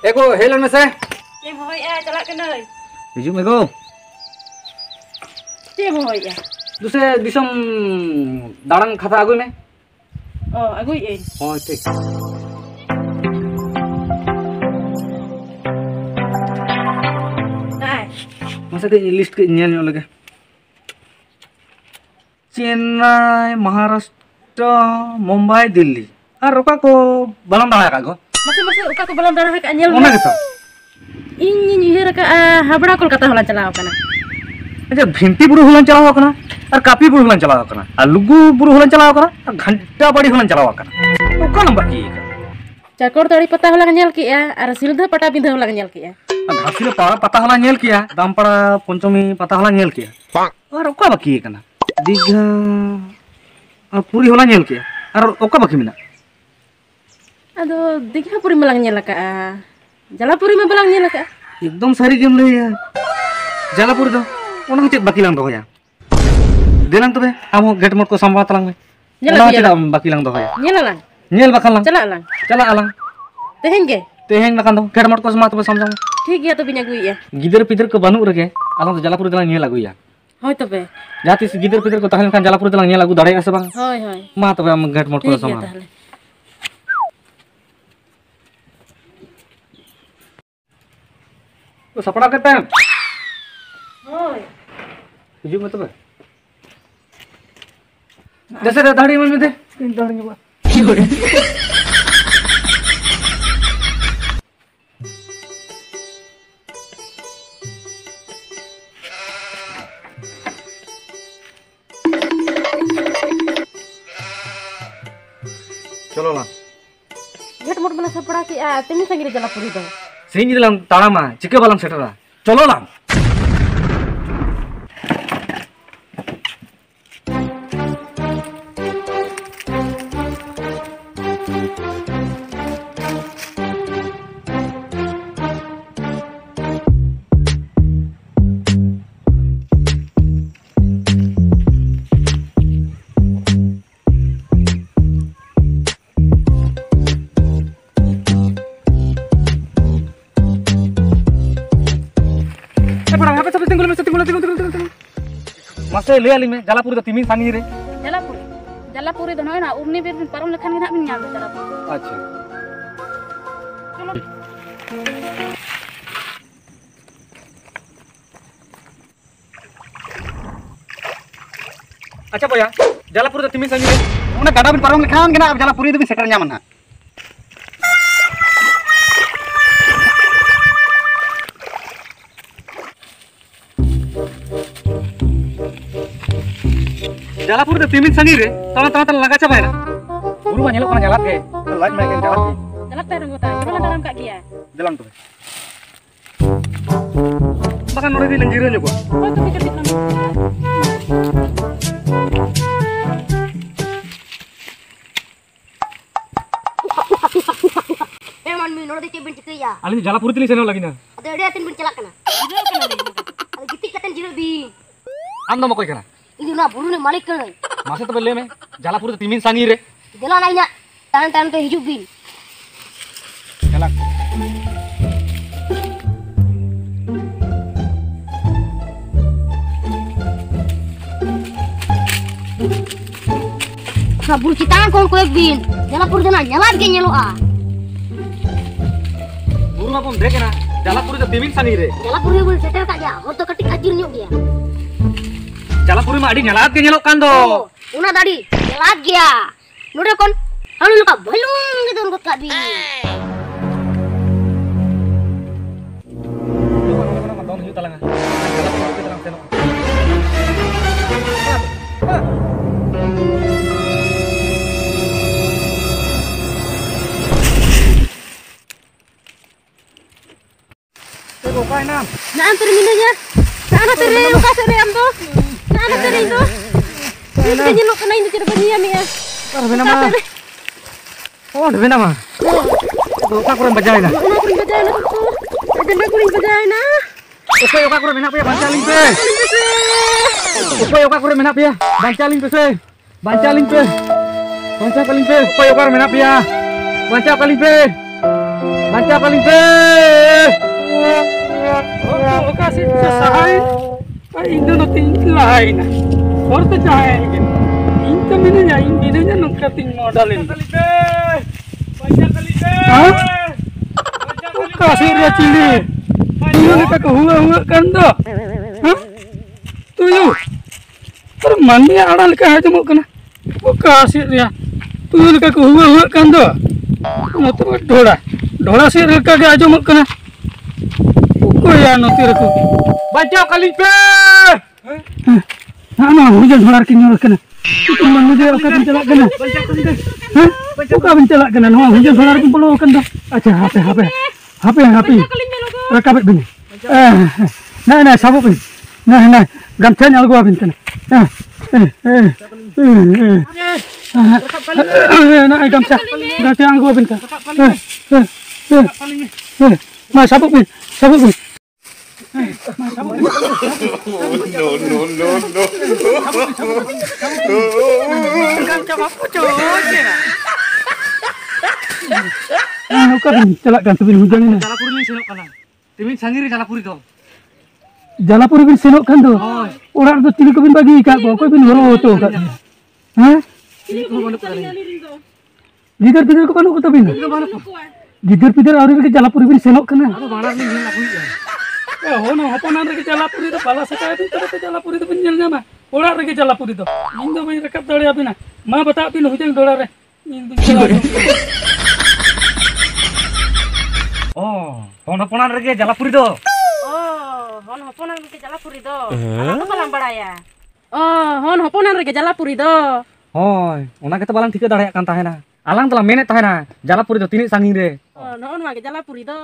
Eko, hello nase. Cem hoi celak kenai. Hijau eko. Cem hoi ya. Duse disam dalang kata agu me. Oh, agui in. Oh, tik. Nah, Masa ke list ke nyel nyol lagi. Chennai, Maharashtra, Mumbai, Delhi. Roka ko balang dalang kago. masih uka ko balam darah ka anyel. Mana gitu? Ini nyihir ka habra Kolkata holan calaw kana. अच्छा भिंटी बुरु हुलन चलावा कना और copy बुरु हुलन चलावा कना और लुगु बुरु हुलन चलावा कना और घंटा बड़ी हुलन चलावा कना ओका नंबर की Cakor tadi pata holan nyel ki ya, ar silda pata bindha holan nyel ki ya. घासीले पता हला नेल किया दामपड़ा पंचमी पता हला नेल किया और ओका बाकी कना दीघा और पूरी हला नेल किया और ओका बाकी मिना Ado digha puri malang nyel ka. Jalapuri me balang nyel ka. एकदम सारी गेम ले यार जलापुर दो ओना चेक बाकी लांग दो या देलांग तबे आमो गेट मोड को संभात लांग में Nyel चेक बाकी लांग दो या Nyel lang. नेल बाकन लांग Celak lang. चला आलांग Teheng ge. तेहेंग बाकन दो गेट मोड को संभात बे समझाओ ठीक ya to binya gui ya. गिदर पिदर को बानु रगे आलांग तो जलापुर दलांग नेल लागुया Hoi tobe. जाति से गिदर पिदर को तहलन खान जलापुर दलांग नेल लागु दाड़े आसे बांग Hoi hoi. मा तबे हम गेट मोड को ठीक ya संभात tahle. तो सपना करते हैं Hoi. तुझे मतलब जैसे दाढ़ी में दे दाढ़ी में चलो ला Get mod mana sapra ki temi sangiri Jalapuri do. sehingga dalam tarama jika balam setara चलो ला Masih lihat lima Jalapur itu timin sani re. Jalapuri do na urni bir paron lekhan gi nak min nyam Jalapuri. अच्छा अच्छा boya Jalapur itu timin sani re. Una gada bin paron lekhan kena Jalapur itu bin setter nyaman na. Jalapur itu timin sani re. Tangan laga coba ya. Buru banyak lo kena jalan ke. Lain main jalan ke. Jalap tay rong ta. Coba dalam kak kia. Jalan tuh. Bahkan orang di lenjiran juga. Oh tu pikir di dalam. Emang minor de cebin cikai ya. Ali Jalapur itu sana lagi na. Ada dia tin bin celak kana. Jiro kana de. Ada gitik katan jiro bi. Anda mau kau ikan? Ini na buru ne malik kana. Masa tuh beli me Jalapur itu timin sani re. Jalan aja. Tahan-tahan ke hidup bi. Jalan. Nah, buru citangan kau koek bin. Jalapur jana nyalat ke nyelo a. Buru apa mereka na? Jalapur itu timin sani re. Jalapur ye bul setel kak ya. Hoto ketik ajir nyok dia. Jalapur mah adi nyalat ke nyelok kan do. Oh, una tadi nyalat dia. Nude kon. Halu luka balung gitu ngkot kak bin. Tahun hiu talang. Tengok kain nam. Na antar minanya. Sana tere uka tere amdo. Sana tere itu. Ini nyelok kana ini cer bania mi ya. Apa nama? Oh, apa nama? Oka kurang bajai na. Ana kuring bajai na tu. Agenda kuring bajai na. Oka kurang menak ya bancaling pe. Oka kurang menak ya bancaling pe se. Bancaling pe. Bancaling pe. Oka menak ya. Baca paling pe. Baca paling pe. Oh, kasih sesahai. Indo no ting lain. Orte jahe. Inta minanya nungka ting modalin. Baca kali pe. Hah? Kasih dia cili. Tuyul ka huwa kan do. Hah? Tuyul. Mandi aral ka hajamok kana. Kasih dia. Tuyul ka huwa kan do. Noto ढोड़ा से रखा के आजो मत करना कोई यार नोती रखो Baca paling pe. हाँ ना हुजन ढोड़ा के न्योर करना तुम मुझे ओका बिन चला करना हाँ ओका बिन चला करना नो हुजन ढोड़ा के पलो करना अच्छा हापे रखा बिन ना sabuk बिन ना गमछा न्याल गो बिन करना ना गमछा न्याल गो बिन करना sabuk bin. Oka bin celak kan tebin hujan ini. Jalapuri ni senok kana. Timin sangiri jalapuri to. Jalapuri bin senok kan tu. Orang tu tili ko bin bagi ka ko bin horo to ka. Hah? Gider ko kanu ko tabin. Gider auri ke jalapuri bin senok kana. Ado banar ni ngel aku ya. Hono hoponan reke jalapuri to pala sakay bin tere jalapuri to bin nyel nyama. Orang reke jalapuri to. Indo bin rekap dole abina. Ma bata bin hujan dola re. Indo Oh, honoponan rege jalapuri to. Hon hoponan rege jalapuri do. Anak balang baraya. Hon hoponan rege jalapuri do. Hoi, ona kita balang tika dareyak kan tahena. Alang telah menet tahena. Jalapuri to tinik sanging re. Noon mage jalapuri do.